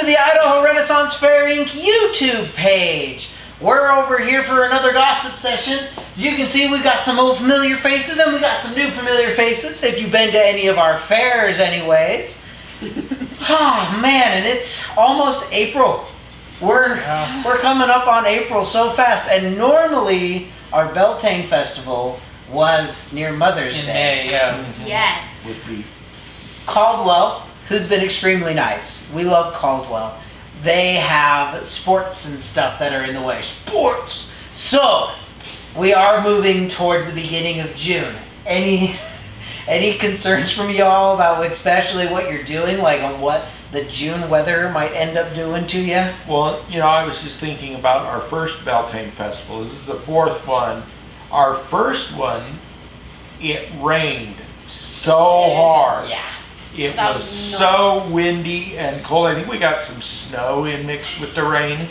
the Idaho Renaissance Fair Inc. YouTube page. We're over here for another gossip session. As you can see, we got some old familiar faces and we got some new familiar faces, if you've been to any of our fairs anyways. Oh man, and it's almost April. We're coming up on April so fast, and normally our Beltane Festival was near Mother's Day. May, yeah. Yes. Would be Caldwell, who's been extremely nice. We love Caldwell. They have sports and stuff that are in the way. Sports! So, we are moving towards the beginning of June. Any concerns from y'all about especially what you're doing, like on what the June weather might end up doing to you? Well, you know, I was just thinking about our first Beltane Festival. This is the fourth one. Our first one, it rained so hard. Yeah. It That was was so nuts. windy and cold. I think we got some snow in mixed with the rain.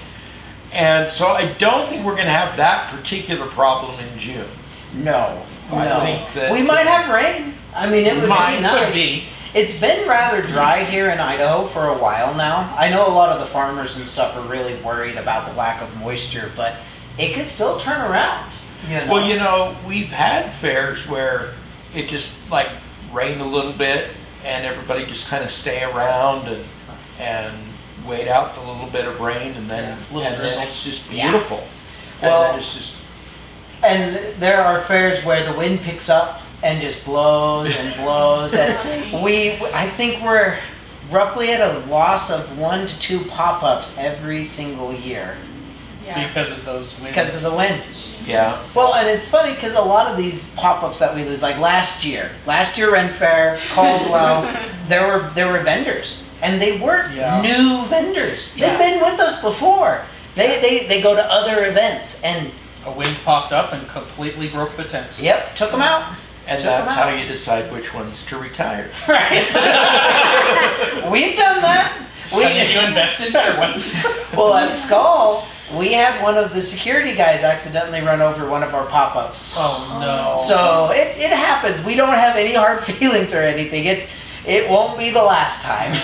And so I don't think we're going to have that particular problem in June. No. I think that we might have rain. I mean, it would be nice. Could be. It's been rather dry here in Idaho for a while now. I know a lot of the farmers and stuff are really worried about the lack of moisture, but it could still turn around. You know? Well, you know, we've had fairs where it just like rained a little bit and everybody just kind of stay around and wait out the little bit of rain and then, it's just beautiful. Yeah. Well, and then it's just, and there are fairs where the wind picks up and just blows and blows. And I think we're roughly at a loss of 1 to 2 pop-ups every single year. Yeah. Because of those winds. Because of the wind. yeah. Well, and it's funny because a lot of these pop-ups that we lose, like last year Ren Fair, Caldwell, there were vendors, and they weren't new vendors. They've been with us before. They go to other events, and A wind popped up and completely broke the tents. yep, took them out. And Took 'em that's how out. you decide which ones to retire. Right. We've done that. And then you invest in better ones. Well, at Skull, we had one of the security guys accidentally run over one of our pop-ups. Oh no. So it happens. We don't have any hard feelings or anything. It won't be the last time.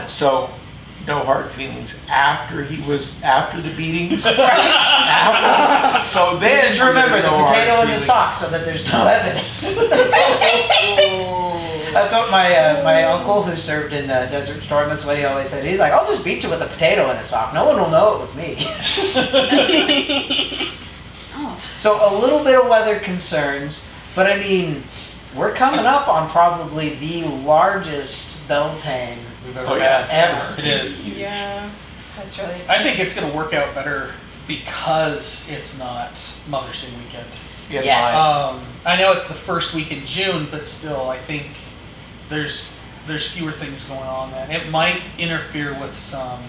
So, no hard feelings after the beatings. Right. So then Just remember the no hard potato in the feelings. sock so that there's no evidence. That's what my uncle, who served in Desert Storm, that's what he always said. He's like, I'll just beat you with a potato in a sock. No one will know it was me. Oh. So a little bit of weather concerns, but I mean, we're coming up on probably the largest Beltane We've ever Oh, yeah. had. ever. It is. Yeah. That's really I exciting. think it's going to work out better because it's not Mother's Day weekend. Yeah, Yes. mine. I know it's the first week in June, but still, I think there's fewer things going on then. It might interfere with some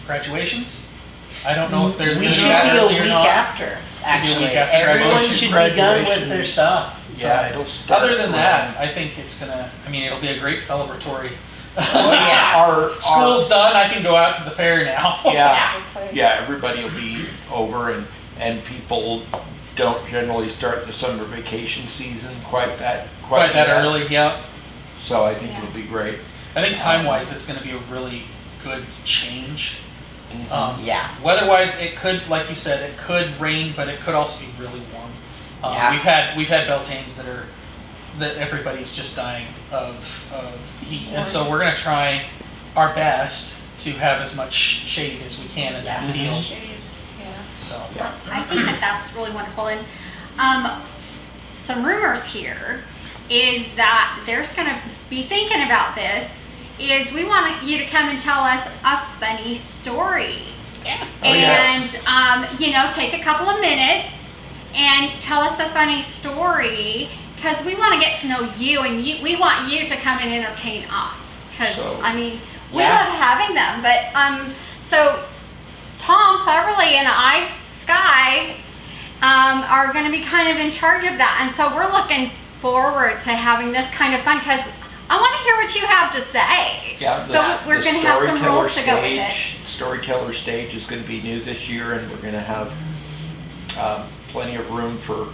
graduations. I don't know if they're We gonna should do that be a early or week not. after, actually. week after Everyone graduation. should be done with Graduation their is- stuff. Yeah, it'll start. Other than around- that, I think it's gonna. I mean, it'll be a great celebratory. Oh, yeah. School's done. I can go out to the fair now. Yeah, Okay. yeah. Everybody will be over, and people don't generally start the summer vacation season quite that Quite early. Yeah. So I think Yeah. it'll be great. I think time-wise, it's going to be a really good change. Yeah. Weather-wise, it could, like you said, it could rain, but it could also be really warm. Yeah. We've had Beltanes that everybody's just dying of heat, and so we're going to try our best to have as much shade as we can in that field. Shade. Yeah. So Yeah. I think that that's really wonderful. And some rumors here is that there's going to be thinking about this. Is we want you to come and tell us a funny story. Yeah. Oh, yes. And take a couple of minutes and tell us a funny story, because we want to get to know you, and we want you to come and entertain us, because So- we Yeah. love having them. But so Tom Cleverly and I, Sky, are going to be kind of in charge of that, and so we're looking forward to having this kind of fun, because I want to hear what you have to say. Yeah, But we're going to have some storyteller rules to go with it. Storyteller stage is going to be new this year, and we're going to have plenty of room for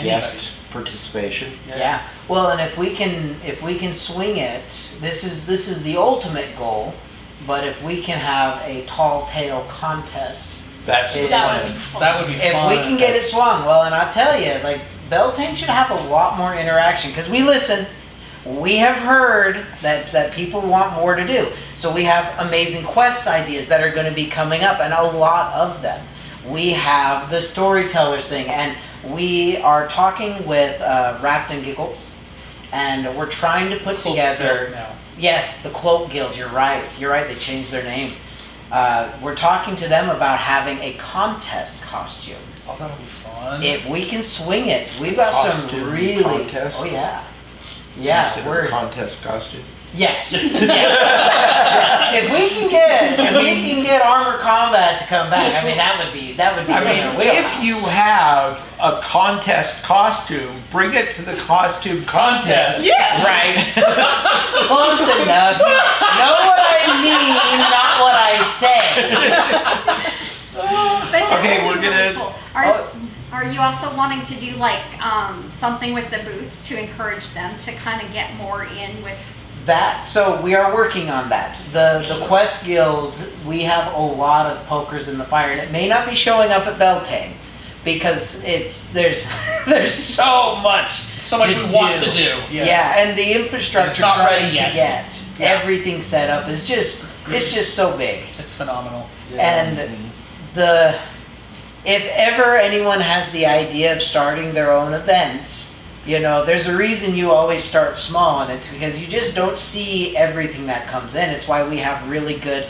guest participation. Yeah. Well, and if we can swing it, this is the ultimate goal. But if we can have a tall tale contest, That's the It That is. was That would be if fun. we can get it swung, well, and I tell you, like Beltane should have a lot more interaction because we listen. We have heard that people want more to do. So we have amazing quests ideas that are going to be coming up, and a lot of them. We have the storytellers thing, and we are talking with Wrapped and Giggles, and we're trying to put together. now. Yes, the Cloak Guild. You're right. They changed their name. We're talking to them about having a contest costume. Oh, that'll be fun. If we can swing it, we've got some Costume really. contest? Oh yeah. Instead Yeah, of we're a contest costume. yes. Yeah. If we can get Armor Combat to come back, I mean that would be I in our mean, wheelhouse. if you have a contest costume, bring it to the costume contest. Yeah. right. Close enough. Know what I mean, not what I say. But that Okay, would we're be really gonna- cool. Are you also wanting to do like something with the booths to encourage them to kind of get more in with? That, so we are working on that. The Quest Guild, we have a lot of pokers in the fire, and it may not be showing up at Beltane because there's so much. So much we want to do. Yes. Yeah, and the infrastructure It's not trying ready yet. to get everything set up is just so big. It's phenomenal. And if ever anyone has the idea of starting their own event, there's a reason you always start small, and it's because you just don't see everything that comes in. It's why we have really good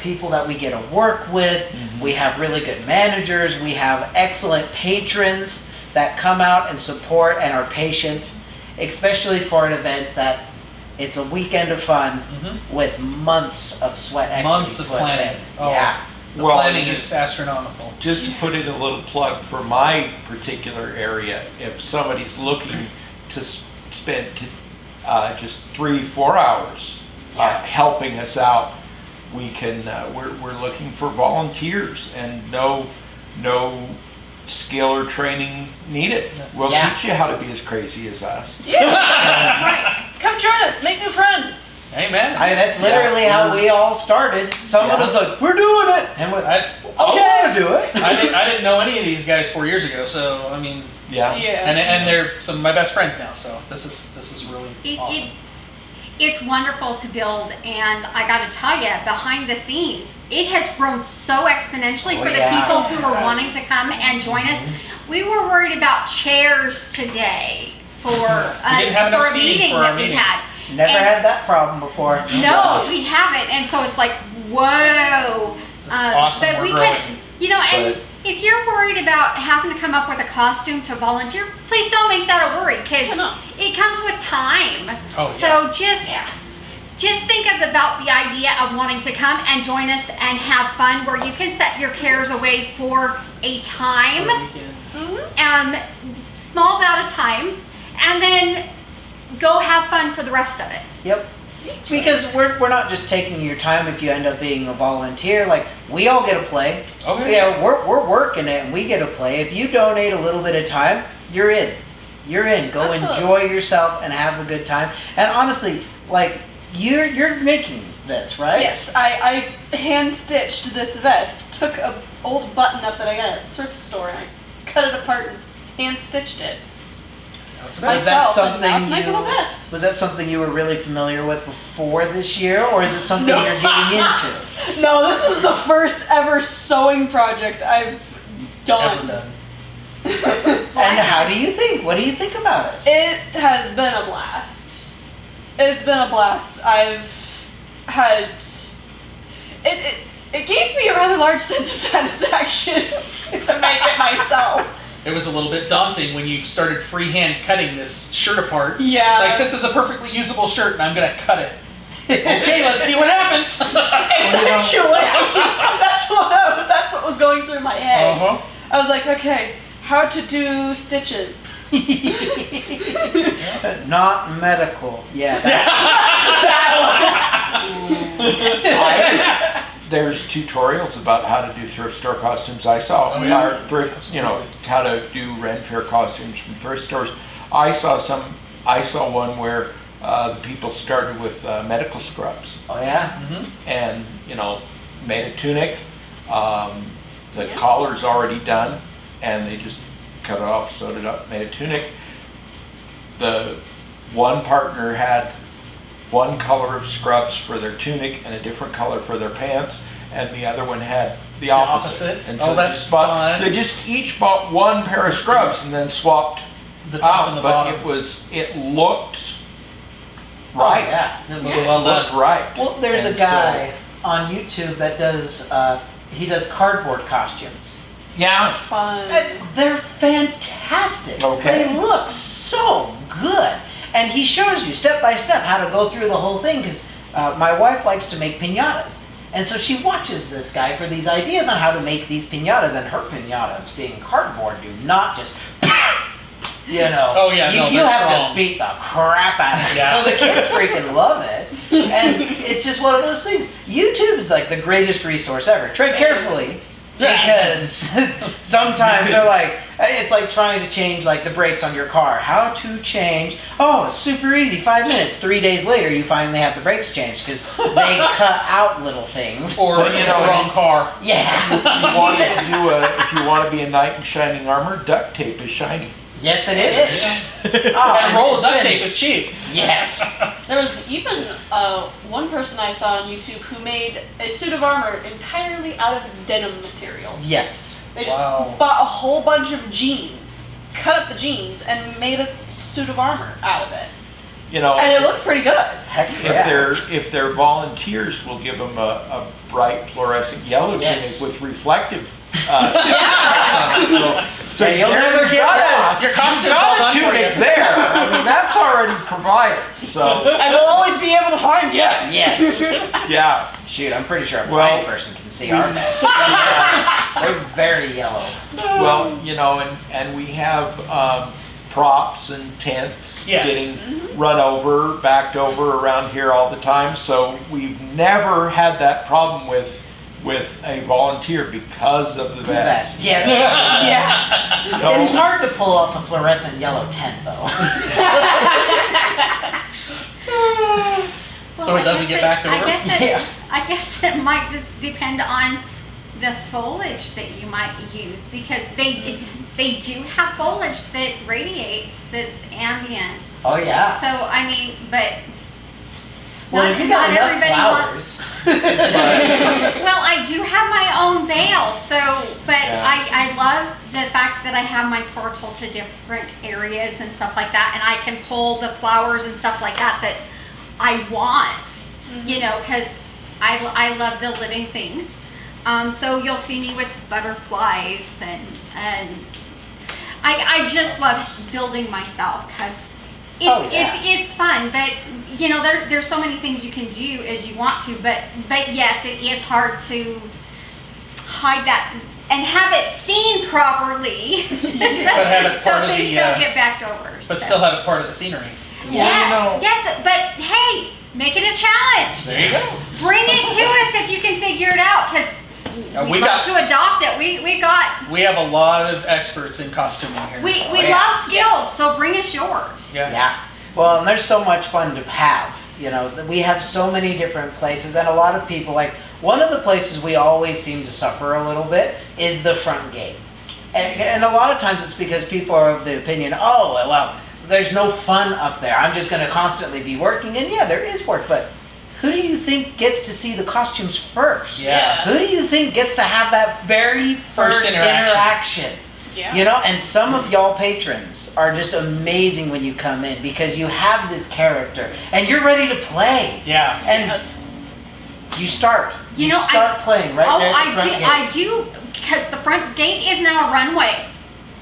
people that we get to work with. Mm-hmm. We have really good managers. We have excellent patrons that come out and support and are patient, especially for an event that it's a weekend of fun Mhm. with months of sweat equity. Months of put planning. in. Oh. Yeah. The Well, planning and is astronomical. Just to put in a little plug for my particular area, if somebody's looking to spend just 3-4 hours helping us out, we can. We're looking for volunteers, and no skill or training needed. We'll Yeah. teach you how to be as crazy as us. Right. Come join us, make new friends. Amen. I mean, that's literally how we all started. Someone was like, "We're doing it," and we're I okay to do it. I didn't know any of these guys 4 years ago, so I mean, Yeah. and they're some of my best friends now. So this is really awesome. It's wonderful to build, and I got to tell you, behind the scenes, it has grown so exponentially Oh, for the yeah. people who are Yes. wanting to come and join us. We were worried about chairs today for We didn't have enough for a seating meeting for our that we meeting. had. Never And- had that problem before. No, we haven't, and so it's like, whoa. This is awesome. But We're we growing. can, and But- if you're worried about having to come up with a costume to volunteer, please don't make that a worry, because No. it comes with time. Oh, So just think about the idea of wanting to come and join us and have fun, where you can set your cares away for a time, small amount of time, and then go have fun for the rest of it. Yep. Because we're not just taking your time if you end up being a volunteer. Like, we all get to play. Okay. Yeah, we're working it and we get to play. If you donate a little bit of time, you're in. You're in. Go Absolutely. enjoy yourself and have a good time. And honestly, like, you're making this, right? Yes, I hand stitched this vest. Took a old button up that I got at a thrift store and I cut it apart and hand stitched it. That's Was amazing. that myself, and something now it's a nice little vest. Was that something you were really familiar with before this year, or is it something you're getting into? No, this is the first ever sewing project I've Ever done. done. And how do you think? What do you think about it? It has been a blast. It's been a blast. I've had it gave me a rather large sense of satisfaction to make it myself. It was a little bit daunting when you started freehand cutting this shirt apart. Yeah. It's like, this is a perfectly usable shirt, and I'm gonna cut it. Okay, let's see what happens. Essentially, that's what was going through my head. Uh-huh. I was like, okay, how to do stitches. Not medical. Yeah. there's tutorials about how to do thrift store costumes. I saw Oh, yeah. our thrift, how to do Ren Fair costumes from thrift stores. I saw one where the people started with medical scrubs Oh yeah. and made a tunic. The collar's already done, and they just cut it off, sewed it up, made a tunic. The one partner had one color of scrubs for their tunic and a different color for their pants, and the other one had the opposite. opposites? And Oh, they that's just bought- fun. They just each bought one pair of scrubs and then swapped The top out, and the but bottom. it looked right. Oh, yeah. It looked It well looked done. right. Well, there's a And guy on YouTube that does he does cardboard costumes. Yeah. Fun. And they're fantastic. Okay. They look so good. And he shows you step by step how to go through the whole thing because my wife likes to make piñatas. And so she watches this guy for these ideas on how to make these piñatas, and her piñatas, being cardboard, do not just, Oh, yeah, no, you they're have strong. to beat the crap out of it. Yeah. So the kids freaking love it. And it's just one of those things. YouTube's like the greatest resource ever. Tread carefully. Because sometimes they're like, it's like trying to change like the brakes on your car. How to change? Oh, it's super easy. 5 minutes. 3 days later, you finally have the brakes changed because they cut out little things. Or But, it's the wrong car. Yeah. If you want to be a knight in shining armor, duct tape is shiny. Yes, it is. And a roll of duct tape is cheap. Yes. There was even one person I saw on YouTube who made a suit of armor entirely out of denim material. Yes. They just Wow. bought a whole bunch of jeans, cut up the jeans, and made a suit of armor out of it. And it looked pretty good. Heck yeah. if they're volunteers, we'll give them a bright fluorescent yellow Yes. tunic with reflective. So Yeah, you'll there never you get got lost. Your costume's you all got done a for tunic you. there. I mean, that's already provided. So I will always be able to find you. Yes. yeah. Shoot, I'm pretty sure a Well, blind person can see our mess. They're very yellow. Well, and we have props and tents Yes. getting run over, backed over around here all the time. So we've never had that problem with a volunteer because of the The vest. vest. Yeah. Yeah. No. It's hard to pull off a fluorescent yellow tent, though. So it doesn't get backed over? Yeah. I guess it might just depend on the foliage that you might use because they do have foliage that radiates, that's ambient. Oh yeah. So I mean, but Well, not, if you got not enough everybody flowers. Well, I do have my own veil, so but Yeah. I love the fact that I have my portal to different areas and stuff like that, and I can pull the flowers and stuff like that that I want, because I love the living things. So you'll see me with butterflies and I just love building myself because it's fun, but there's so many things you can do as you want to, but yes, it is hard to hide that and have it seen properly. But have it so part of things the, don't get backed over. But so. still have it part of the scenery. Yes, but hey, make it a challenge. There you go. Bring it to us if you can figure it out, because we love to adopt it. We have a lot of experts in costuming here. We love skills, so bring us yours. Yeah. Yeah. Well, and there's so much fun to have. We have so many different places, and a lot of people, like, one of the places we always seem to suffer a little bit is the front gate. And a lot of times it's because people are of the opinion, oh, well, there's no fun up there. I'm just going to constantly be working. And yeah, there is work, but who do you think gets to see the costumes first? Yeah. Who do you think gets to have that very first interaction? Yeah. And some of y'all patrons are just amazing when you come in because you have this character and you're ready to play. Yeah. And you start. You start playing right there at the front gate. I do, because the front gate is now a runway.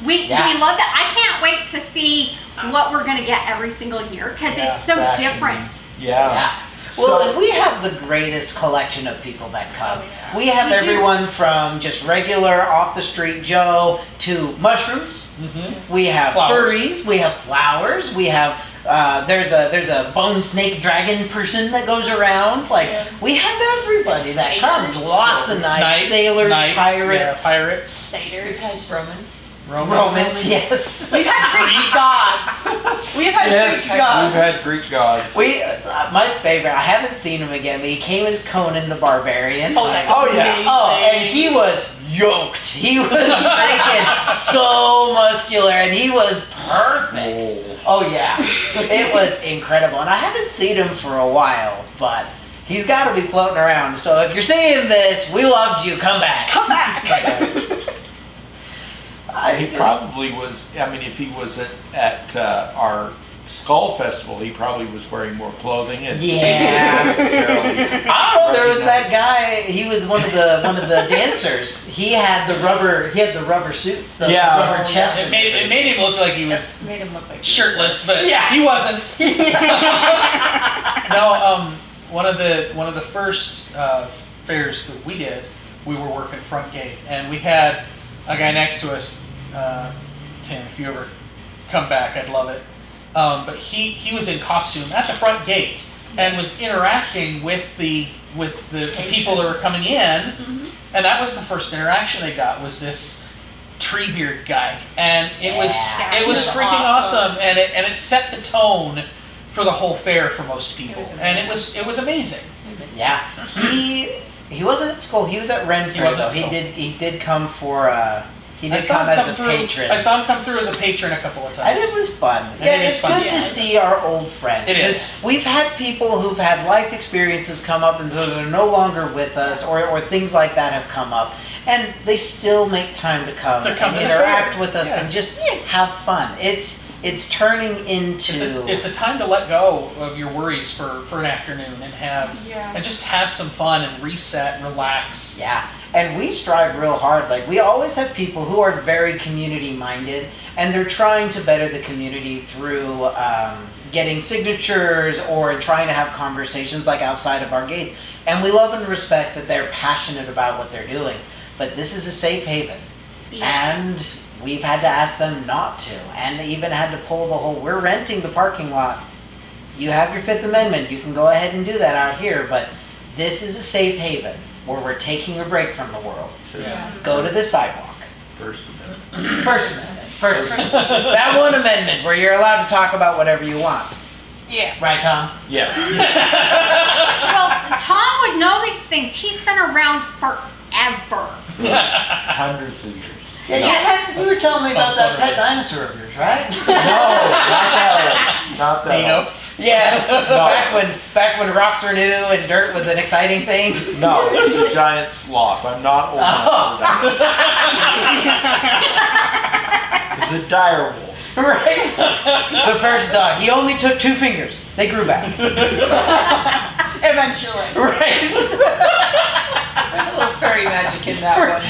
We love that. I can't wait to see what we're going to get every single year because it's so fashion. different. Yeah. Well, So- and we have the greatest collection of people that come. yeah. We have We do. everyone from just regular off the street Joe to mushrooms. Mm-hmm. We have Flowers. furries. We have flowers. We have There's a bone snake dragon person that goes around. Like we have everybody that comes. Lots of knights, sailors, pirates, pirates, Satyrs. Romans. Yes. We've had Greek gods. We've had Greek gods. We've had Greek gods. My favorite. I haven't seen him again, but he came as Conan the Barbarian. Oh, that's amazing. Oh, and he was yoked. He was freaking so muscular, and he was perfect. Oh yeah, it was incredible. And I haven't seen him for a while, but he's got to be floating around. So if you're seeing this, we loved you. Come back. Come back. He probably was. I mean, if he was at our Skull Festival, he probably was wearing more clothing. Yeah. Necessarily. I don't know. There was that guy. He was one of the dancers. He had the rubber suit. The rubber chest. It made him look like he was Made him look like shirtless, but he wasn't. No. One of the first fairs that we did, we were working front gate, and we had a guy next to us. Tim, if you ever come back, I'd love it. But he was in costume at the front gate and was interacting with the people that were coming in, and that was the first interaction they got, was this Treebeard guy, and it was freaking awesome, and it set the tone for the whole fair for most people, and it was amazing. Yeah, he wasn't at Skull. He was at Ren Fair though. He did come for. He did come as a patron. I saw him come through as a patron a couple of times. And it was fun. Yeah, it's good to see our old friends. It is. We've had people who've had life experiences come up and so they're no longer with us, or things like that have come up, and they still make time to come to and interact with us and just have fun. It's turning into. It's a time to let go of your worries for an afternoon and just have some fun and reset, and relax. Yeah. And we strive real hard. Like, we always have people who are very community-minded, and they're trying to better the community through getting signatures or trying to have conversations like outside of our gates. And we love and respect that they're passionate about what they're doing. But this is a safe haven. Yeah. And we've had to ask them not to, and even had to pull the whole, we're renting the parking lot. You have your Fifth Amendment. You can go ahead and do that out here, but this is a safe haven where we're taking a break from the world. Go to the sidewalk. First Amendment. First Amendment. That one amendment where you're allowed to talk about whatever you want. Yes. Right, Tom? Yeah. Well, Tom would know these things. He's been around forever. Hundreds of years. Yeah, you were telling me about that pet dinosaur of yours, right? No, not that. Dino. Yeah, back when rocks were new and dirt was an exciting thing. No, it was a giant sloth. I'm not old enough for that. It's a dire wolf. Right? The first dog. He only took 2 fingers. They grew back. Eventually. Right. There's a little fairy magic in that one.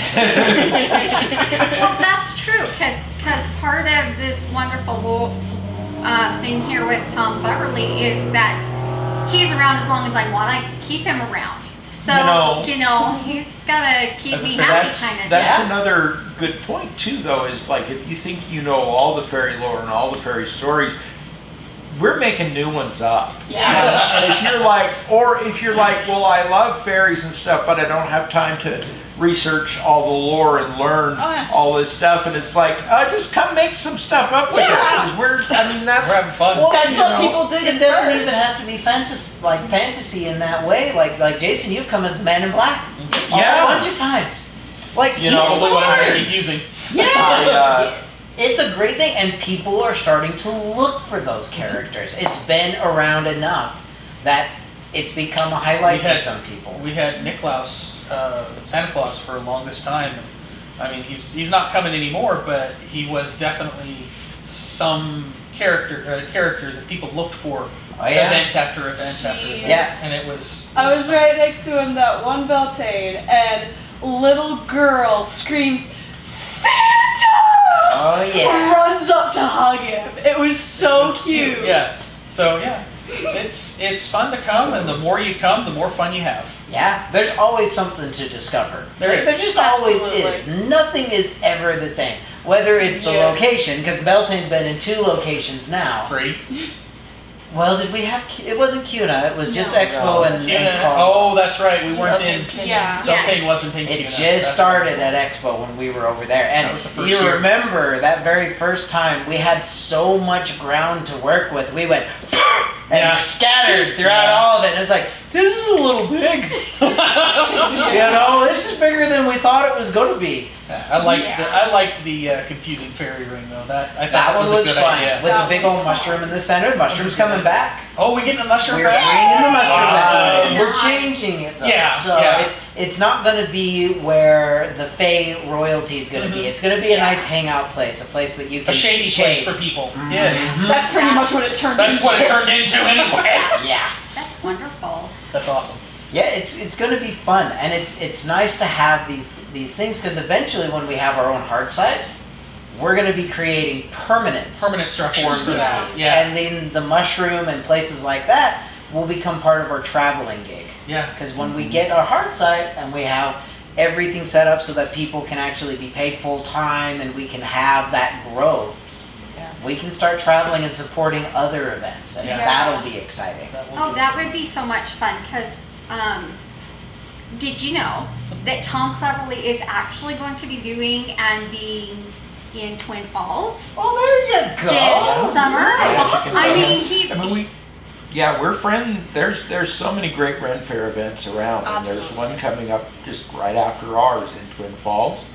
Well, that's true, because part of this wonderful thing here with Tom Cleverly is that he's around as long as I want. I can keep him around. So, he's got to keep me happy kind of. That's another good point, too, though, is like if you think you know all the fairy lore and all the fairy stories, we're making new ones up. Yeah. And if you're like, well, I love fairies and stuff, but I don't have time to research all the lore and learn all this stuff, and it's like, just come make some stuff up with us. 'Cause we're having fun. Well, that's what people did. It doesn't even have to be fantasy in that way. Like Jason, you've come as the Man in Black a bunch of times. Like Probably what I'm going to keep using. It's a great thing, and people are starting to look for those characters. It's been around enough that it's become a highlight for some people. We had Niklaus, Santa Claus, for the longest time. I mean, he's not coming anymore, but he was definitely some character that people looked for. Event after event after event. Yes. And it was I was right next to him that one Beltane, and little girl screams, "Santa!" Oh yeah. Runs up to hug him. It was so cute. Yes. So it's fun to come, and the more you come, the more fun you have. Yeah, there's always something to discover. There just always is. Nothing is ever the same. Whether it's the location, because Beltane's been in 2 locations now. 3. Well, did we have? It wasn't CUNA. It was just No. Expo No, and Yeah. Caldwell. Oh, that's right. We weren't in. Yeah. Deltane wasn't in. It CUNA. just That's started right. at Expo when we were over there, That and was the first you year. remember that very first time we had so much ground to work with. We went and Yeah. we scattered throughout Yeah. all of it. And it's like, this is a little big. You know, this is bigger than we thought it was going to be. I liked Yeah. the confusing fairy ring though. I thought That one was a was good fun idea. with the That big was old fun. mushroom in the center. Mushroom's coming back. Oh, we getting the mushroom We're back? bringing the mushroom back. Awesome. We're changing it though. Yeah, So yeah. it's not going to be where the Fae royalty is going to be. It's going to be a nice hangout place, a place that you can A shady place for people. Yes. That's pretty much what it turned That's into. what it turned into anyway. Yeah. That's wonderful. That's awesome. Yeah, it's going to be fun, and it's nice to have these things because eventually, when we have our own hard site, we're going to be creating permanent Structures forms for of that. these. Yeah. And then the mushroom and places like that will become part of our traveling gig. Yeah. Because when we get our hard site and we have everything set up so that people can actually be paid full time and we can have that growth, Yeah. we can start traveling and supporting other events, and Yeah. that'll be exciting. Oh, that would be so much fun because did you know that Tom Cleverly is actually going to be doing and being in Twin Falls Oh, there you go. this summer? Yeah. I mean, he. I mean, we're friend. There's so many great Ren Fair events around, and there's Absolutely. one coming up just right after ours in Twin Falls,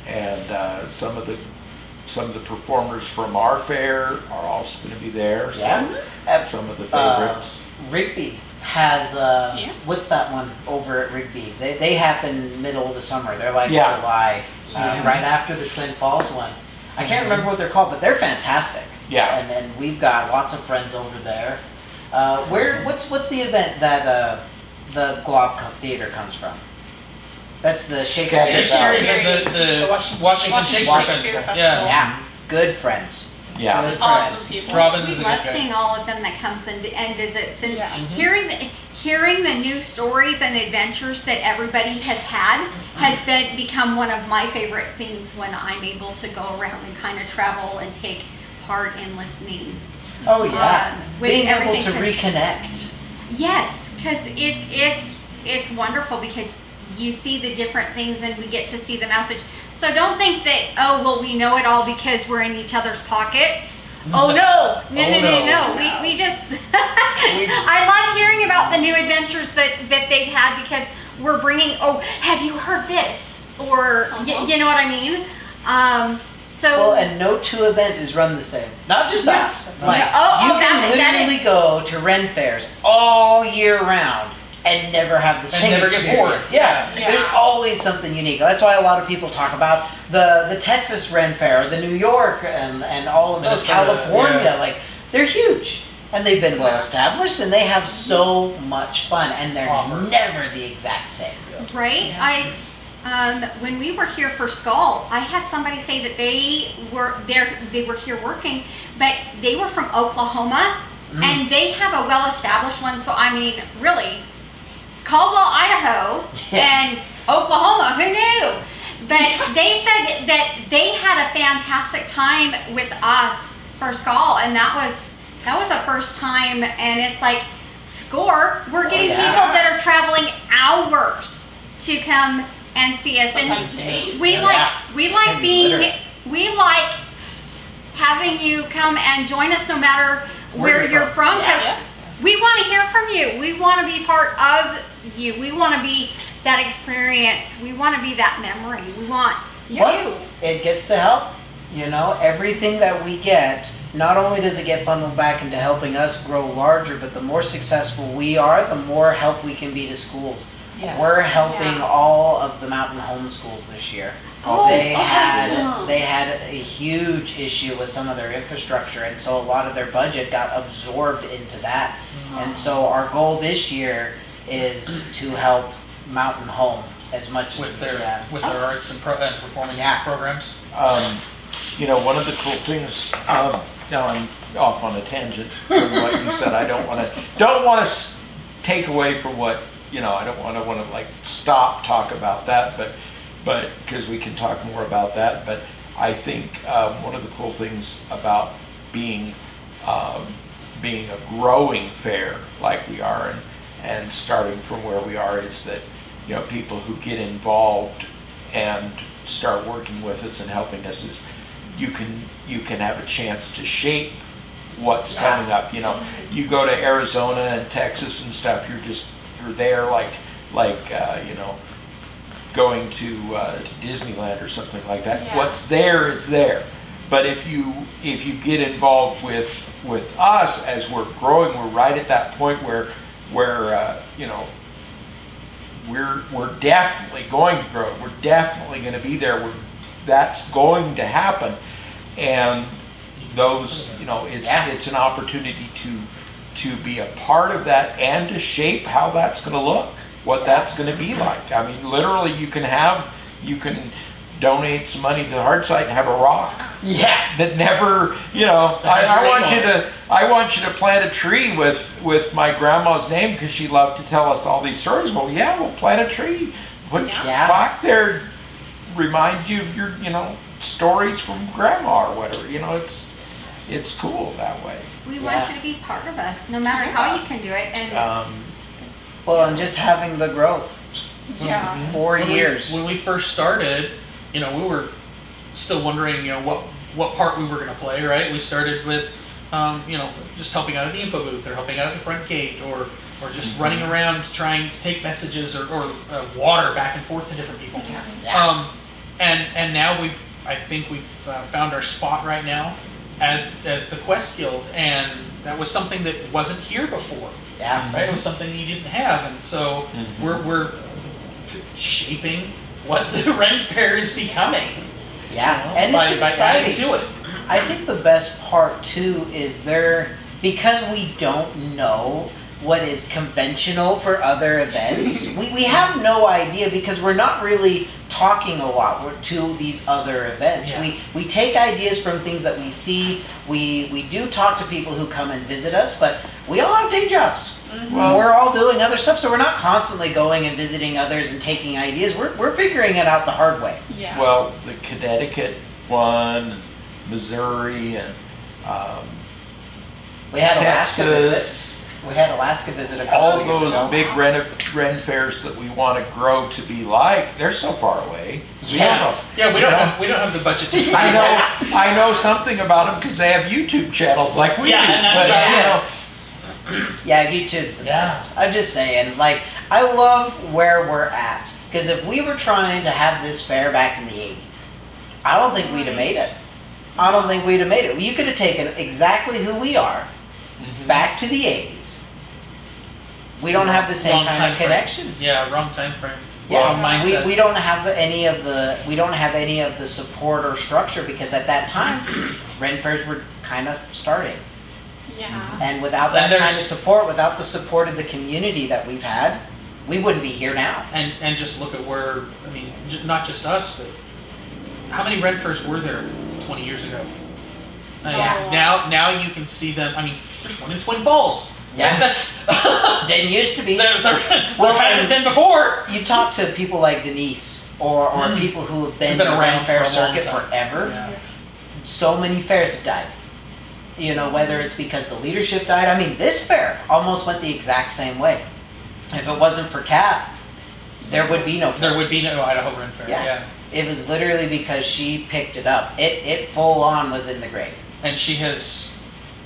and some of the performers from our fair are also going to be there. So Yeah. some of the favorites. Rigby has Yeah. what's that one over at Rigby? They happen middle of the summer. They're like Yeah. July, Yeah. right after the Twin Falls one. I can't remember what they're called, but they're fantastic. Yeah. And then we've got lots of friends over there. What's the event that the Glob Theater comes from? That's the Shakespeare. Shakespeare, Festival. the Washington Shakespeare Shakespeare Festival. Festival. Yeah. Yeah, good friends. Yeah. Good Awesome friends. people. Robin We is a love good guy. seeing all of them that comes and visits and Yeah. hearing the new stories and adventures that everybody has had has become one of my favorite things when I'm able to go around and kind of travel and take part in listening. Oh yeah, With being able everything, to 'cause- reconnect. Yes, because it's wonderful because you see the different things and we get to see the message. So don't think that, oh, well, we know it all because we're in each other's pockets. Oh no, no. We just, I love hearing about the new adventures that they've had because we're bringing, oh, have you heard this? Or, you know what I mean? So. Well, and no two event is run the same. Not just Yeah. us. Like, Oh, you oh, can that literally is- go to Ren Fairs all year round and never have the same never get experience. bored. Yeah. Yeah. There's always something unique. That's why a lot of people talk about the Texas Ren Fair, the New York, and all of those, Minnesota, California. yeah. Like, they're huge. And they've been well Yes. established, and they have so much fun, and they're Offer. never the exact same. Right? When we were here for Skull, I had somebody say that they were here working, but they were from Oklahoma, and they have a well-established one. So I mean, really, Caldwell, Idaho, and Oklahoma. Who knew? But they said that they had a fantastic time with us for Skull, and that was the first time. And it's like, score, we're getting yeah. people that are traveling hours to come and see us. Sometimes and days. we Yeah. like we like having you come and join us no matter where you're from, because Yeah. we want to hear from you. We want to be part of you. We want to be that experience. We want to be that memory. We want Plus, it gets to help. You know, everything that we get, not only does it get funneled back into helping us grow larger, but the more successful we are, the more help we can be to schools. Yeah. We're helping Yeah. all of the mountain home schools this year. Oh, they awesome. had a huge issue with some of their infrastructure, and so a lot of their budget got absorbed into that. And so our goal this year is to help Mountain Home as much as with we their can. arts and performing Yeah. programs. One of the cool things. Now I'm off on a tangent from what you said. I don't want to take away from what I don't want to like stop talk about that, but because we can talk more about that. But I think one of the cool things about being being a growing fair like we are, and starting from where we are, is that, you know, people who get involved and start working with us and helping us, is you can have a chance to shape what's coming up. You know, you go to Arizona and Texas and stuff, you're there like you know, going to Disneyland or something like that. Yeah. What's there is there. But if you get involved with us as we're growing, we're right at that point where you know, we're definitely going to grow. We're definitely going to be there. That's going to happen, and those, you know, it's an opportunity to be a part of that and to shape how that's going to look, what that's going to be like. I mean, literally, you can donate some money to the Heart Site and have a rock. Yeah. That never, you know, I want you to plant a tree with my grandma's name because she loved to tell us all these stories. Well, yeah, we'll plant a tree. Put a plaque there, remind you of your, you know, stories from grandma or whatever. You know, it's cool that way. We want you to be part of us, no matter how you can do it. And Well, and just having the growth. Yeah. 4 years. When we first started, you know, we were still wondering, you know, what part we were going to play, right? We started with, you know, just helping out at the info booth, or helping out at the front gate, or just running around trying to take messages or water back and forth to different people. And now I think we've found our spot right now as the Quest Guild, and that was something that wasn't here before. Yeah. Right? It was something that you didn't have, and so we're shaping what the Ren Fair is becoming. Yeah, You know, and by it's adding exciting. to it. I think the best part too is because we don't know what is conventional for other events. we have no idea because we're not really talking a lot to these other events. Yeah. We take ideas from things that we see. We do talk to people who come and visit us, but we all have day jobs. Well- We're all doing other stuff, so we're not constantly going and visiting others and taking ideas. We're figuring it out the hard way. Yeah. Well, the Connecticut one, Missouri, and We had Alaska visit. Texas. We had Alaska visit a couple All of years those ago. big Ren fairs that we want to grow to be like, they're so far away. Yeah. Yeah, we don't have the budget to do I that. I know something about them because they have YouTube channels like we Yeah, do. and that's but, about you it. know, Yeah, YouTube's the Yeah. best. I'm just saying, like, I love where we're at. Because if we were trying to have this fair back in the 80s, I don't think we'd have made it. I don't think we'd have made it. You could have taken exactly who we are back to the 80s. We don't have the same Wrong kind time of frame. connections. Yeah, wrong time frame. Yeah, Wrong mindset. we don't have any of the support or structure because at that time, Ren fairs were kind of starting. Yeah. And without And that kind of there's- support, without the support of the community that we've had, we wouldn't be here now. And just look at where, I mean, not just us, but how many Ren Fairs were there 20 years ago? I mean, Yeah. Now you can see them. I mean, there's one in Twin Falls. Yeah. That's Didn't used to be. there Well, hasn't and- been before. You talk to people like Denise or people who have been Who've been in the around Ren Fair for a long circuit time. forever. Yeah. So many fairs have died. You know, whether it's because the leadership died. I mean, this fair almost went the exact same way. If it wasn't for Kat, there would be no fair. There would be no Idaho Ren Fair. Yeah. Yeah. It was literally because she picked it up. It full on was in the grave. And she has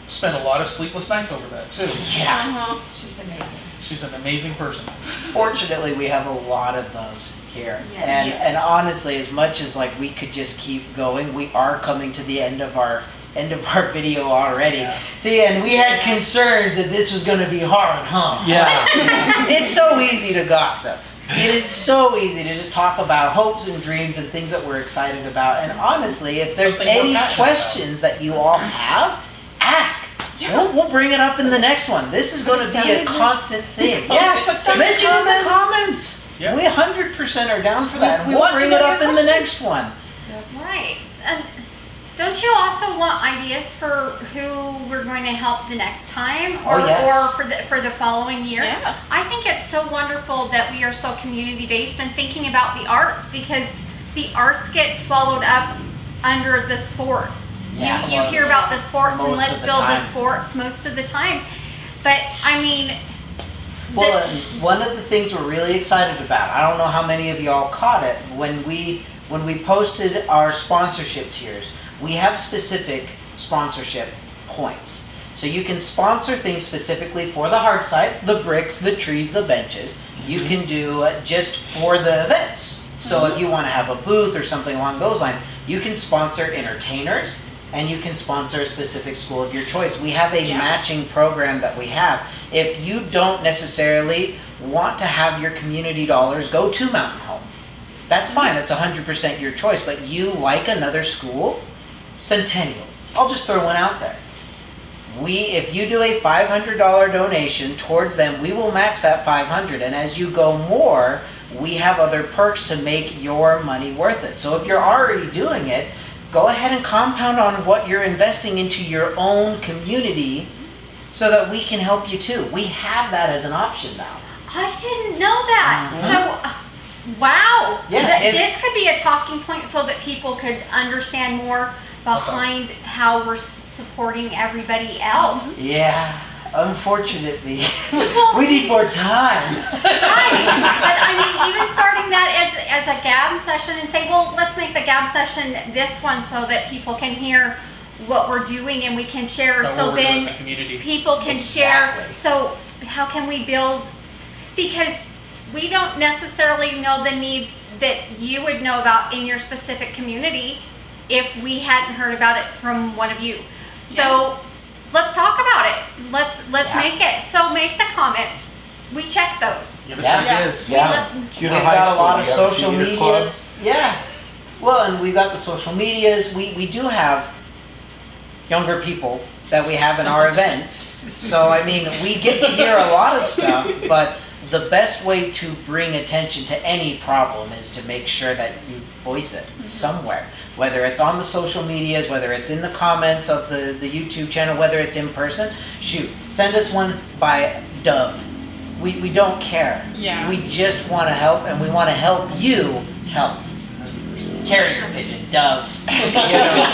spent a lot of sleepless nights over that too. Yeah. Uh-huh. She's amazing. She's an amazing person. Fortunately, we have a lot of those here. Yes. And honestly, as much as like we could just keep going, we are coming to the end of our video already. Yeah. See, and we had concerns that this was going to be hard, huh? yeah. It's so easy to gossip. It is so easy to just talk about hopes and dreams and things that we're excited about. And honestly, if there's Something we're any passionate questions that you all have, ask. Yeah. We'll bring it up in the next one. This is going to be a constant thing. Yeah, Put some mention in the comments. comments. Yeah. We 100% are down for that. We We'll want to bring know it your up in the questions. next one. right. And don't you also want ideas for who we're going to help the next time, or, Oh, yes. or for the following year? Yeah. I think it's so wonderful that we are so community based and thinking about the arts, because the arts get swallowed up under the sports. Yeah, you well, hear about the sports and most let's of the build the time. sports most of the time. But I mean, Well, and one of the things we're really excited about, I don't know how many of y'all caught it, when we posted our sponsorship tiers, we have specific sponsorship points. So you can sponsor things specifically for the hard side, the bricks, the trees, the benches. You can do just for the events. So if you want to have a booth or something along those lines, you can sponsor entertainers and you can sponsor a specific school of your choice. We have a matching program that we have. If you don't necessarily want to have your community dollars go to Mountain Home, that's fine. It's 100% your choice. But you like another school, Centennial. I'll just throw one out there. If you do a $500 donation towards them, we will match that $500. And as you go more, we have other perks to make your money worth it. So if you're already doing it, go ahead and compound on what you're investing into your own community so that we can help you too. We have that as an option now. I didn't know that. So, wow. Yeah, This could be a talking point so that people could understand more behind how we're supporting everybody else. Yeah, unfortunately, we need more time. Right. But I mean, even starting that as a gab session and say, well, let's make the gab session this one so that people can hear what we're doing and we can share. About So what we're doing in then the community. people can share. Exactly. So how can we build? Because we don't necessarily know the needs that you would know about in your specific community if we hadn't heard about it from one of you. So let's talk about it. Let's make it. So make the comments. We check those. Give us Yeah. ideas. Yeah. We've Cuda got High a School, lot of we have a social theater club. medias. Yeah. Well, and we've got the social medias. We do have younger people that we have in our events. So, I mean, we get to hear a lot of stuff, but the best way to bring attention to any problem is to make sure that you voice it somewhere. Whether it's on the social medias, whether it's in the comments of the YouTube channel, whether it's in person, shoot, send us one by Dove. We don't care. Yeah. We just want to help, and we want to help you help. Carrier pigeon, Dove, you know,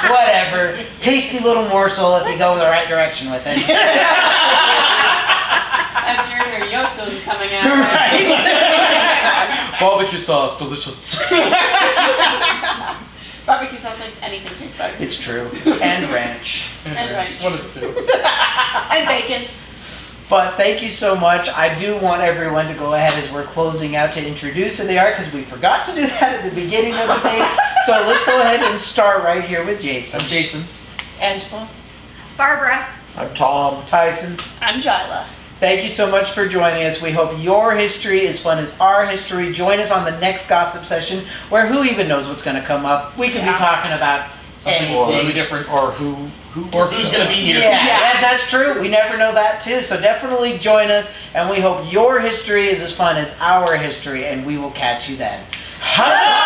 whatever. Tasty little morsel if you go the right direction with it. As your inner Yocto's coming out. Right. Barbecue sauce, delicious. Barbecue sauce makes anything taste better. It's true. And ranch. And ranch. One of the two. And bacon. But thank you so much. I do want everyone to go ahead as we're closing out to introduce who they are because we forgot to do that at the beginning of the thing. So let's go ahead and start right here with Jason. I'm Jason. Angela. Barbara. I'm Tom. Tyson. I'm Jyla. Thank you so much for joining us. We hope your history is fun as our history. Join us on the next gossip session where who even knows what's going to come up. We could be talking about Something anything. totally different. Or Who's going to be here. Yeah, that's true. We never know that too. So definitely join us, and we hope your history is as fun as our history, and we will catch you then. Huzzah!